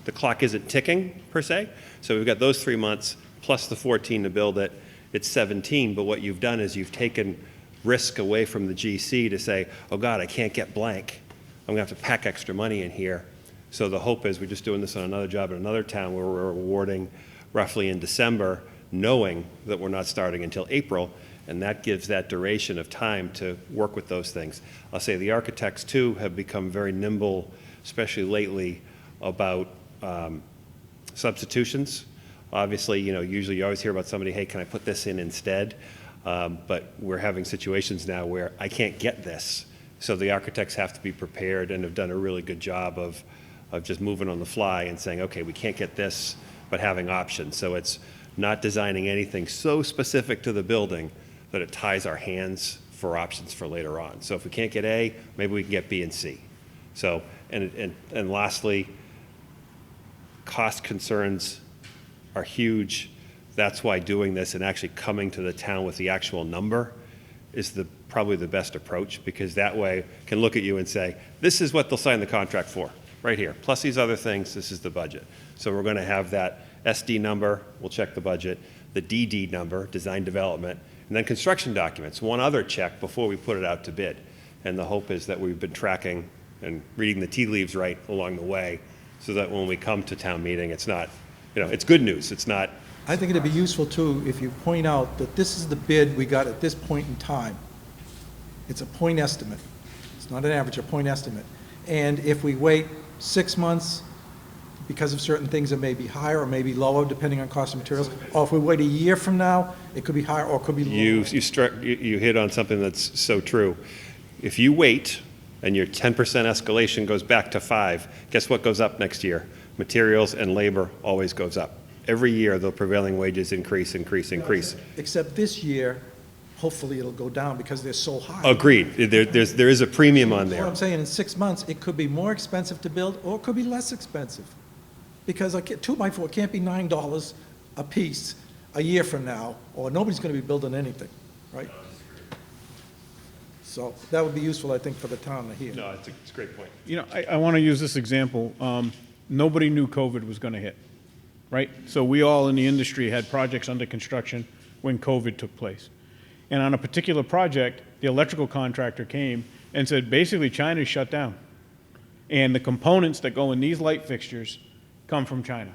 the clock isn't ticking per se. So we've got those 3 months plus the 14 to build it. It's 17, but what you've done is you've taken risk away from the GC to say, oh God, I can't get blank. I'm going to have to pack extra money in here. So the hope is we're just doing this on another job in another town where we're awarding roughly in December, knowing that we're not starting until April, and that gives that duration of time to work with those things. I'll say the architects too have become very nimble, especially lately, about substitutions. Obviously, you know, usually you always hear about somebody, hey, can I put this in instead? But we're having situations now where I can't get this. So the architects have to be prepared and have done a really good job of just moving on the fly and saying, okay, we can't get this, but having options. So it's not designing anything so specific to the building that it ties our hands for options for later on. So if we can't get A, maybe we can get B and C. So, and lastly, cost concerns are huge. That's why doing this and actually coming to the town with the actual number is probably the best approach, because that way can look at you and say, this is what they'll sign the contract for, right here. Plus these other things, this is the budget. So we're going to have that SD number, we'll check the budget, the DD number, design development, and then construction documents, one other check before we put it out to bid. And the hope is that we've been tracking and reading the tea leaves right along the way, so that when we come to town meeting, it's not, you know, it's good news. It's not. I think it'd be useful too if you point out that this is the bid we got at this point in time. It's a point estimate. It's not an average, a point estimate. And if we wait 6 months, because of certain things, it may be higher or maybe lower, depending on cost of materials. Or if we wait a year from now, it could be higher or it could be lower. You hit on something that's so true. If you wait and your 10% escalation goes back to 5, guess what goes up next year? Materials and labor always goes up. Every year, the prevailing wages increase. Except this year, hopefully it'll go down because they're so high. Agreed. There is a premium on So there. I'm saying in 6 months, it could be more expensive to build or it could be less expensive. Because a 2x4 can't be $9 a piece a year from now, or nobody's going to be building anything, right? So that would be useful, I think, for the town to hear. No, it's a great point. You know, I want to use this example. nobody knew COVID was going to hit, right? So we all in the industry had projects under construction when COVID took place. And on a particular project, the electrical contractor came and said, basically, China's shut down. And the components that go in these light fixtures come from China.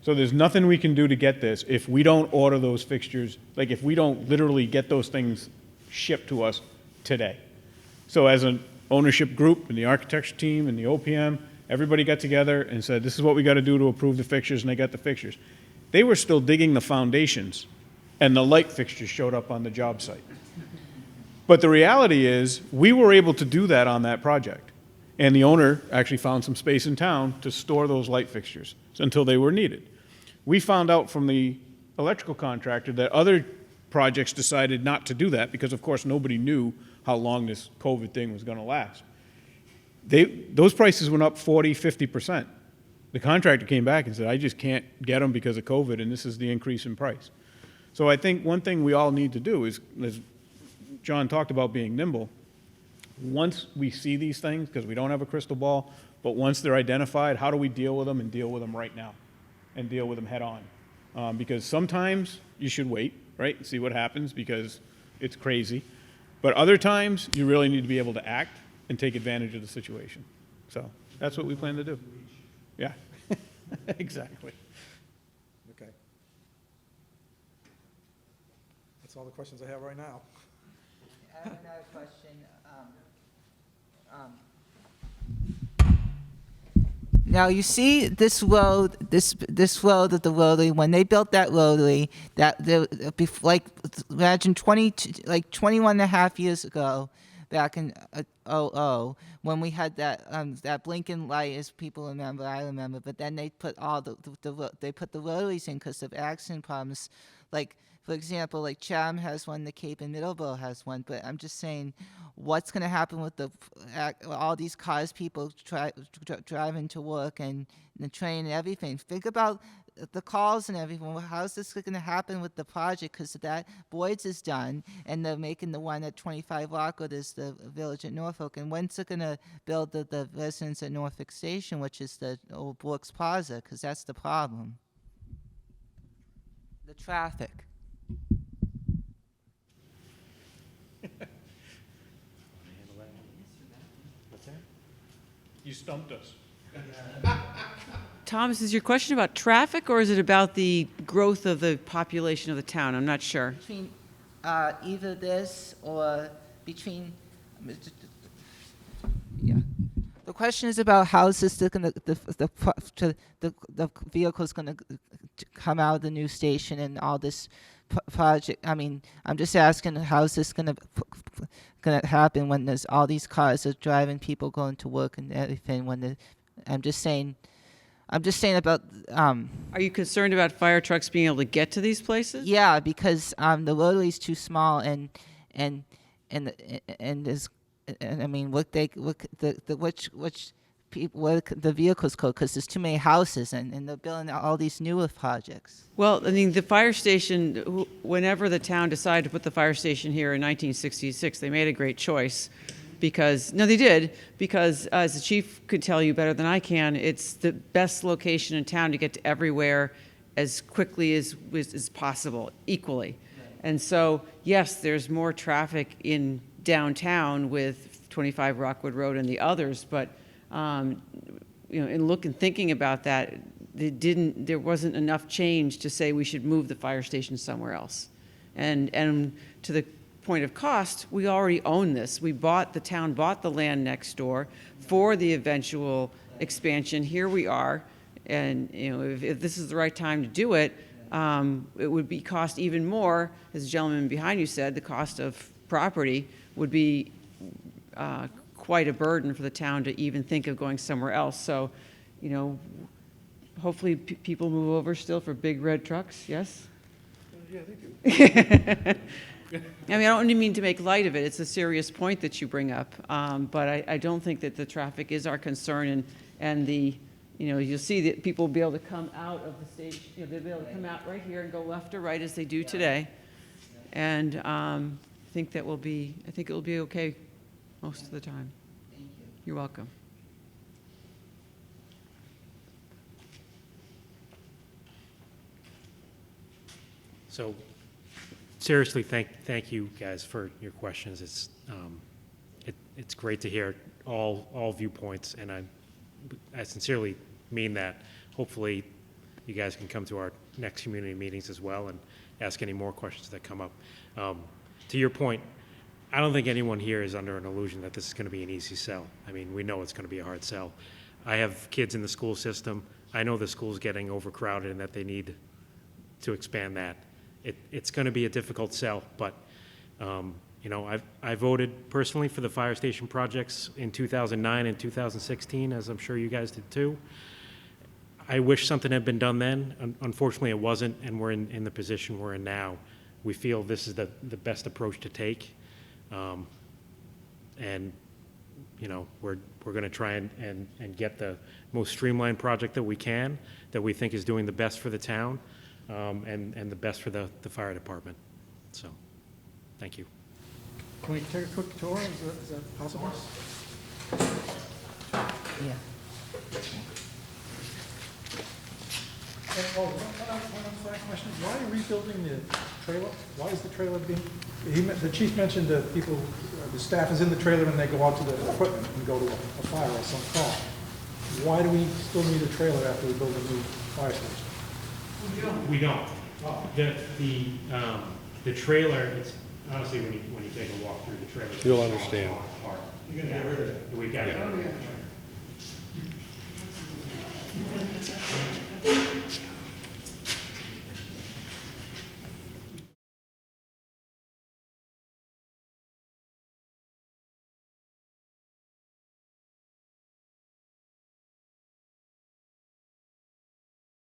So there's nothing we can do to get this if we don't order those fixtures, like if we don't literally get those things shipped to us today. So as an ownership group and the architecture team and the OPM, everybody got together and said, this is what we got to do to approve the fixtures, and they got the fixtures. They were still digging the foundations, and the light fixtures showed up on the job site. But the reality is, we were able to do that on that project. And the owner actually found some space in town to store those light fixtures until they were needed. We found out from the electrical contractor that other projects decided not to do that because, of course, nobody knew how long this COVID thing was going to last. Those prices went up 40, 50%. The contractor came back and said, I just can't get them because of COVID, and this is the increase in price. So I think one thing we all need to do is, as John talked about being nimble, once we see these things, because we don't have a crystal ball, but once they're identified, how do we deal with them and deal with them right now and deal with them head on? Because sometimes you should wait, right, and see what happens because it's crazy. But other times, you really need to be able to act and take advantage of the situation. So that's what we plan to do. Yeah, exactly. Okay. That's all the questions I have right now. I have another question. Now you see this road, this road of the rotary. When they built that rotary, like imagine 21 and a half years ago, back in '00, when we had that blinking light, as people remember, I remember. But then they put they put the rotaries in because of accident problems, like. For example, like Chatham has one, the Cape and Middleborough has one, but I'm just saying, what's going to happen with all these cars, people driving to work and the train and everything? Think about the calls and everything. Well, how's this going to happen with the project? Because that Boyd's is done, and they're making the one at 25 Rockwood is the village at Norfolk. And when's it going to build the residence at Norfolk Station, which is the old Brooks Plaza? Because that's the problem. The traffic. You stumped us. Thomas, is your question about traffic or is it about the growth of the population of the town? I'm not sure. Between either this or between, yeah. The question is about how is this going to, the vehicle's going to come out of the new station and all this project. I mean, I'm just asking how is this going to happen when there's all these cars are driving, people going to work and everything. I'm just saying about. Are you concerned about fire trucks being able to get to these places? Yeah, because the rotary's too small and there's. And I mean, which people, what the vehicles code? Because there's too many houses, and they're building all these newer projects. Well, I mean, the fire station. Whenever the town decided to put the fire station here in 1966, they made a great choice, because they did, because as the chief could tell you better than I can, it's the best location in town to get to everywhere as quickly as possible, equally. Right. And so, yes, there's more traffic in downtown with 25 Rockwood Road and the others, but in thinking about that, there wasn't enough change to say we should move the fire station somewhere else. And to the point of cost, we already own this. The town bought the land next door for the eventual expansion. Here we are, and if this is the right time to do it, it would cost even more. As the gentleman behind you said, the cost of property would be quite a burden for the town to even think of going somewhere else. So, hopefully people move over still for big red trucks, yes? Yeah, they do. I mean, I don't mean to make light of it. It's a serious point that you bring up. But I don't think that the traffic is our concern, and you'll see that people will be able to come out of the station. They'll be able to come out right here and go left or right as they do today. And I think it will be okay most of the time. Thank you. You're welcome. So seriously, thank you guys for your questions. It's great to hear all viewpoints, and I sincerely mean that. Hopefully, you guys can come to our next community meetings as well and ask any more questions that come up. To your point, I don't think anyone here is under an illusion that this is going to be an easy sell. I mean, we know it's going to be a hard sell. I have kids in the school system. I know the school's getting overcrowded and that they need to expand that. It's going to be a difficult sell, but you know, I voted personally for the fire station projects in 2009 and 2016, as I'm sure you guys did too. I wish something had been done then. Unfortunately, it wasn't, and we're in the position we're in now. We feel this is the best approach to take, and you know, we're going to try and get the most streamlined project that we can, that we think is doing the best for the town, and the best for the fire department. So, thank you. Can we take a quick tour? Is that possible? Yeah. Oh, one last question. Why are you rebuilding the trailer? Why is the trailer being, the chief mentioned that people, the staff is in the trailer and they go out to the equipment and go to a fire or some call. Why do we still need a trailer after we build a new fire station? We don't. The trailer, it's honestly, when you take a walk through the trailer. You'll understand. You're gonna get rid of it. We got it.